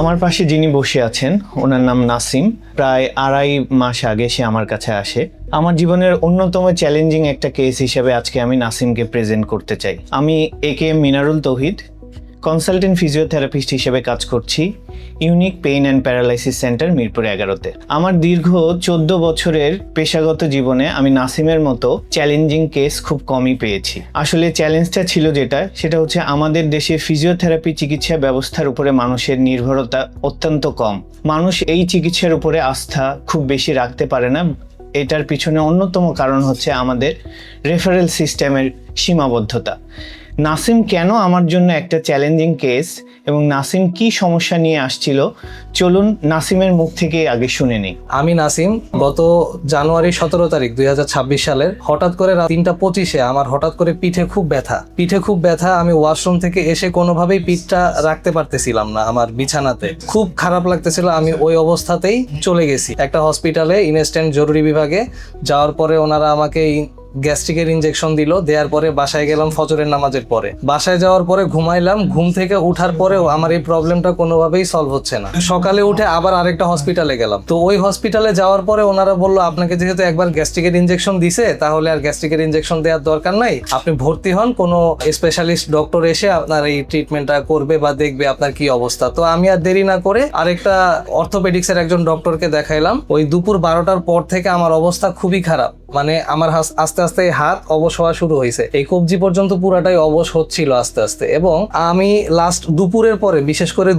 আমার পাশে যিনি বসে আছেন ওনার নাম নাসিম। প্রায় 2.5 মাস আগে সে আমার কাছে আসে। আমার জীবনের অন্যতম চ্যালেঞ্জিং একটা কেস হিসেবে আজকে আমি নাসিমকে প্রেজেন্ট করতে চাই। আমি AKM Minarul Tauhid, consultant physiotherapist হিসেবে কাজ করছি unique pain and paralysis centre Mirpur 11-তে। আমার দীর্ঘ 14 বছরের পেশাগত জীবনে আমি নাসিমের মতো চ্যালেঞ্জিং কেস খুব কমই পেয়েছি। আসলে চ্যালেঞ্জটা ছিল সেটা হচ্ছে আমাদের দেশে ফিজিওথেরাপি চিকিৎসা ব্যবস্থার উপরে মানুষের নির্ভরতা অত্যন্ত কম। মানুষ এই চিকিৎসার উপরে আস্থা খুব বেশি রাখতে পারে না। এটার পিছনে অন্যতম কারণ হচ্ছে আমাদের রেফারেল সিস্টেমের সীমাবদ্ধতা। নাসিম কেন আমার জন্য একটা চ্যালেঞ্জিং কেস এবং নাসিম কি সমস্যা নিয়ে আসছিল, চলুন নাসিমের মুখ থেকে আগে শুনে নিই। আমি নাসিম, গত জানুয়ারি 17 তারিখ 2026 সালের হঠাৎ করে রাত 3:25-এ আমার হঠাৎ করে পিঠে খুব ব্যথা। আমি ওয়াশরুম থেকে এসে কোনোভাবেই পিঠটা রাখতে পারতেছিলাম না আমার বিছানাতে। খুব খারাপ লাগতেছিল। আমি ওই অবস্থাতেই চলে গেছি একটা হসপিটালে, ইনস্ট্যান্ট জরুরি বিভাগে। যাওয়ার পরে ওনারা আমাকে গ্যাস্ট্রিকের ইনজেকশন দিল। দেওয়ার পরে বাসায় গেলাম ফজরের নামাজের পরে। বাসায় যাওয়ার পরে ঘুমাইলাম। ঘুম থেকে উঠার পরেও আমার এই প্রবলেমটা কোনোভাবেই সলভ হচ্ছে না। সকালে উঠে আবার আরেকটা হসপিটালে গেলাম। তো ওই হসপিটালে যাওয়ার পরে ওনারা বললো, আপনাকে যেহেতু একবার গ্যাস্ট্রিকের ইনজেকশন দিছে, তাহলে আর গ্যাস্ট্রিকের ইনজেকশন দেওয়ার দরকার নাই, আপনি ভর্তি হন, কোনো স্পেশালিস্ট ডক্টর এসে আপনার এই ট্রিটমেন্টটা করবে বা দেখবে আপনার কি অবস্থা। তো আমি আর দেরি না করে আরেকটা অর্থোপেডিক্সের একজন ডক্টরকে দেখাইলাম। ওই দুপুর 12টার পর থেকে আমার অবস্থা খুবই খারাপ। মানে আমার আস্তে আস্তে হাত অবশ হওয়া শুরু হয়েছে। এই কবজি পর্যন্ত পুরাটাই অবশ হচ্ছিল আস্তে আস্তে। এবং আমি লাস্ট দুপুরের পরে, বিশেষ করে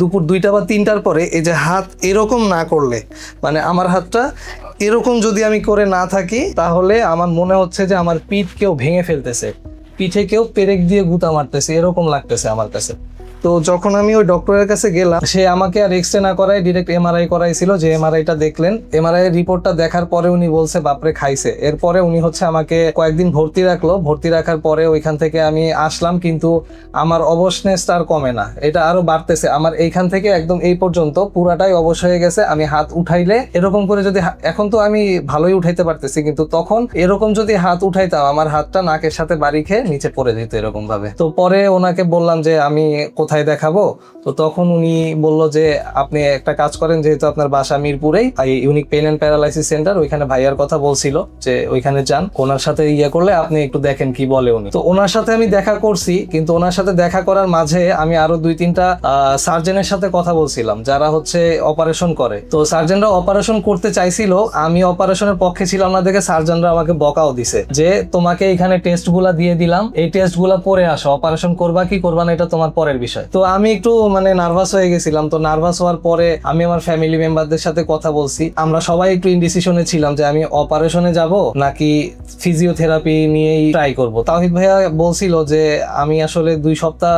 দুপুর 2টা বা 3টার পরে, এই যে হাত এরকম না করলে, মানে আমার হাতটা এরকম যদি আমি করে না থাকি, তাহলে আমার মনে হচ্ছে যে আমার পিঠ কেউ ভেঙে ফেলতেছে, পিঠে কেউ পেরেক দিয়ে গুঁতা মারতেছে, এরকম লাগতেছে আমার কাছে। তো যখন আমি ওই ডক্টরের কাছে গেলাম, সে আমাকে আর এক্সরে না করায় ডিরেক্ট MRI করাইছিল। যে MRIটা দেখলেন, MRI এর রিপোর্টটা দেখার পরে উনি বলছে বাপরে খাইছে। এরপরে উনি আমাকে কয়েকদিন ভর্তি রাখলো। ভর্তি রাখার পরে ওইখান থেকে আমি আসলাম, কিন্তু আমার অবশনেসটা আর কমে না, এটা আরো বাড়তেছে। আমার এইখান থেকে একদম এই পর্যন্ত পুরাটাই অবশ হয়ে গেছে। আমি হাত উঠাইলে এরকম করে যদি, এখন তো আমি ভালোই উঠাইতে পারতেছি, কিন্তু তখন এরকম যদি হাত উঠাইতাম, আমার হাতটা নাকের সাথে বাড়ি খেয়ে নিচে পড়ে যেত এরকম ভাবে। তো পরে ওনাকে বললাম যে আমি কোথায় দেখাবো। তো তখন উনি বলল যে আপনি একটা কাজ করেন, যেহেতু আপনার বাসা মিরপুরেই, unique pain and paralysis centre, ওইখানে ভাইয়ার কথা বলছিল যে ওইখানে যান, ওনার সাথে করলে আপনি একটু দেখেন কি বলে উনি। তো ওনার সাথে আমি দেখা করছি, কিন্তু ওনার সাথে দেখা করার মাঝে আমি আরো 2-3টা সার্জনের সাথে কথা বলছিলাম, যারা অপারেশন করে। তো সার্জনরা অপারেশন করতে চাইছিল, আমি অপারেশনের পক্ষে ছিলাম না দেখে সার্জনরা আমাকে বকাও দিছে যে তোমাকে এখানে টেস্টগুলা দিয়ে দিলাম, এই টেস্টগুলা করে আসো, অপারেশন করবা কি করবা না এটা তোমার পরের বিষয়। তো আমি একটু নার্ভাস হয়ে গেছিলাম। তো নার্ভাস হওয়ার পরে আমি আমার ফ্যামিলি মেম্বারদের সাথে কথা বলছি। আমরা সবাই একটু ইনডিসিশনে ছিলাম যে আমি অপারেশনে যাব নাকি ফিজিওথেরাপি নিয়েই ট্রাই করব। তাওহিদ ভাইয়া বলছিল যে আমি আসলে 2 সপ্তাহ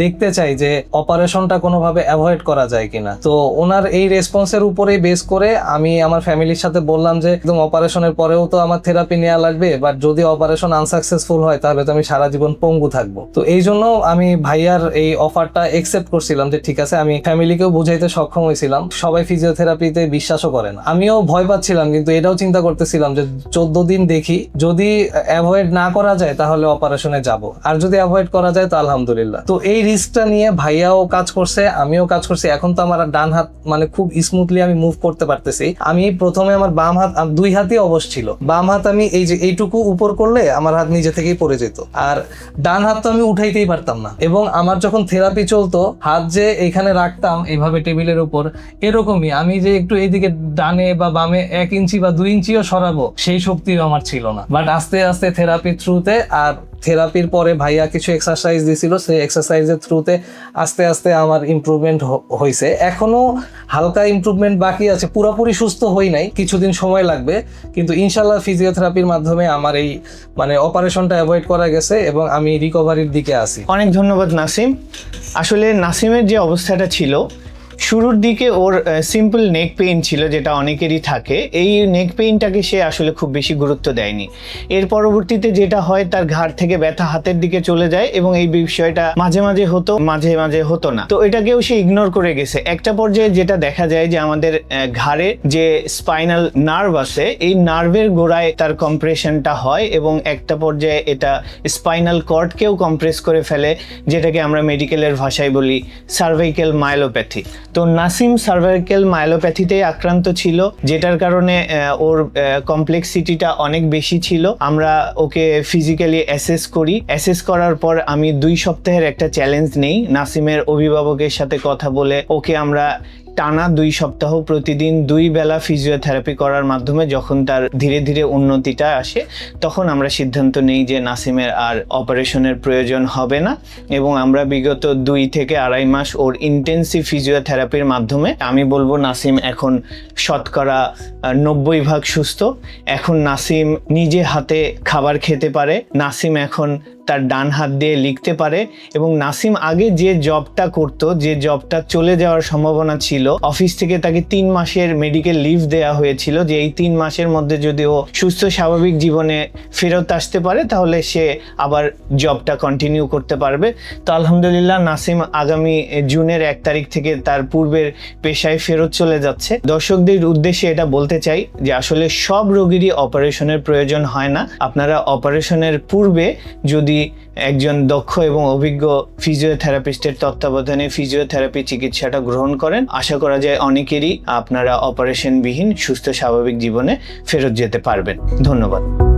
দেখতে চাই যে অপারেশনটা কোনোভাবে অ্যাভয়েড করা যায় কিনা। তো ওনার এই রেসপন্সের উপরেই বেস করে আমি আমার ফ্যামিলির সাথে বললাম যে একদম অপারেশনের পরেও তো আমার থেরাপি নেওয়া লাগবে, বাট যদি অপারেশন আনসাকসেসফুল হয় তাহলে তো আমি সারা জীবন পঙ্গু থাকবো। তো এই জন্য আমি ভাইয়ার এই অফারটা একসেপ্ট করছিলাম যে ঠিক আছে। আমি ফ্যামিলিকেও বুঝাইতে সক্ষম হয়েছিলাম। সবাই ফিজিওথেরাপিতে বিশ্বাসও করে না, আমিও ভয় পাচ্ছিলাম, কিন্তু এটাও চিন্তা করতেছিলাম যে 14 দিন দেখি, যদি অ্যাভয়েড না করা যায় তাহলে অপারেশনে যাব, আর যদি অ্যাভয়েড করা যায় তো আলহামদুলিল্লাহ। তো এই রিস্কটা নিয়ে ভাইয়াও কাজ করছে, আমিও কাজ করছি। এখন তো আমার ডান হাত খুব স্মুথলি আমি মুভ করতে পারতেছি। আমি প্রথমে আমার বাম হাত, 2 হাতই অবশ ছিল। বাম হাত আমি এই যে এইটুকু উপর করলে আমার হাত নিজে থেকেই পড়ে যেত, আর ডান হাত তো আমি উঠাইতেই পারতাম না। এবং আমার যখন থেরাপি চলতো, হাত যে এইখানে রাখতাম এইভাবে টেবিলের উপর, এরকমই আমি যে একটু এইদিকে ডানে বা বামে 1 ইঞ্চি বা 2 ইঞ্চিও সরাবো, সেই শক্তিও আমার ছিল না। বাট আস্তে আস্তে থেরাপির থ্রুতে, আর থেরাপির পরে ভাইয়া কিছু এক্সারসাইজ দিছিল, সেই এক্সারসাইজের থ্রুতে আস্তে আস্তে আমার ইমপ্রুভমেন্ট হয়েছে। এখনো হালকা ইমপ্রুভমেন্ট বাকি আছে, পুরোপুরি সুস্থ হই নাই, কিছুদিন সময় লাগবে, কিন্তু ইনশাল্লাহ ফিজিওথেরাপির মাধ্যমে আমার এই অপারেশনটা অ্যাভয়েড করা গেছে এবং আমি রিকভারির দিকে আছি। অনেক ধন্যবাদ নাসিম। আসলে নাসিমের যে অবস্থাটা ছিল, শুরুর দিকে ওর সিম্পল নেক পেইন ছিল, যেটা অনেকেরই থাকে। এই নেক পেইনটাকে সে আসলে খুব বেশি গুরুত্ব দেয়নি। এর পরবর্তীতে যেটা হয়, তার ঘাড় থেকে ব্যথা হাতের দিকে চলে যায় এবং এই বিষয়টা মাঝে মাঝে হতো, মাঝে মাঝে হতো না। তো এটাকেও সে ইগনোর করে গেছে। একটা পর্যায়ে যেটা দেখা যায় যে আমাদের ঘাড়ে যে স্পাইনাল নার্ভ আছে, এই নার্ভের গোড়ায় তার কম্প্রেশনটা হয় এবং একটা পর্যায়ে এটা স্পাইনাল কর্ডকেও কম্প্রেস করে ফেলে, যেটাকে আমরা মেডিকেলের ভাষায় বলি সার্ভাইক্যাল মায়োপ্যাথি। তো নাসিম সার্ভাইকাল মায়োপ্যাথিতে আক্রান্ত ছিল, যেটার কারণে ওর কমপ্লেক্সিটিটা অনেক বেশি ছিল। আমরা ওকে ফিজিক্যালি অ্যাসেস করি, অ্যাসেস করার পর আমি 2 সপ্তাহের একটা চ্যালেঞ্জ নেই। নাসিমের অভিভাবকের সাথে কথা বলে ওকে আমরা টানা 2 সপ্তাহ প্রতিদিন 2 বেলা ফিজিওথেরাপি করার মাধ্যমে যখন তার ধীরে ধীরে উন্নতিটা আসে, তখন আমরা সিদ্ধান্ত নেই যে নাসিমের আর অপারেশনের প্রয়োজন হবে না। এবং আমরা বিগত 2 থেকে 2.5 মাস ওর ইন্টেন্সিভ ফিজিওথেরাপির মাধ্যমে আমি বলবো নাসিম এখন শতকরা 90% সুস্থ। এখন নাসিম নিজে হাতে খাবার খেতে পারে, নাসিম এখন তার ডান হাত দিয়ে লিখতে পারে, এবং নাসিম আগে যে জবটা করতো, যে জবটা চলে যাওয়ার সম্ভাবনা ছিল, অফিস থেকে তাকে 3 মাসের মেডিকেল লিভ দেওয়া হয়েছিল, যে এই 3 মাসের মধ্যে যদি ও সুস্থ স্বাভাবিক জীবনে ফেরত আসতে পারে তাহলে সে আবার জবটা কন্টিনিউ করতে পারবে। তো আলহামদুলিল্লাহ নাসিম আগামী জুনের 1 তারিখ থেকে তার পূর্বের পেশায় ফেরত চলে যাচ্ছে। দর্শকদের উদ্দেশ্যে এটা বলতে চাই যে আসলে সব রোগীরই অপারেশনের প্রয়োজন হয় না। আপনারা অপারেশনের পূর্বে যদি একজন দক্ষ এবং অভিজ্ঞ ফিজিওথেরাপিস্টের তত্ত্বাবধানে ফিজিওথেরাপি চিকিৎসাটা গ্রহণ করেন, আশা করা যায় অনেকেরই আপনারা অপারেশনবিহীন সুস্থ স্বাভাবিক জীবনে ফেরত যেতে পারবেন। ধন্যবাদ।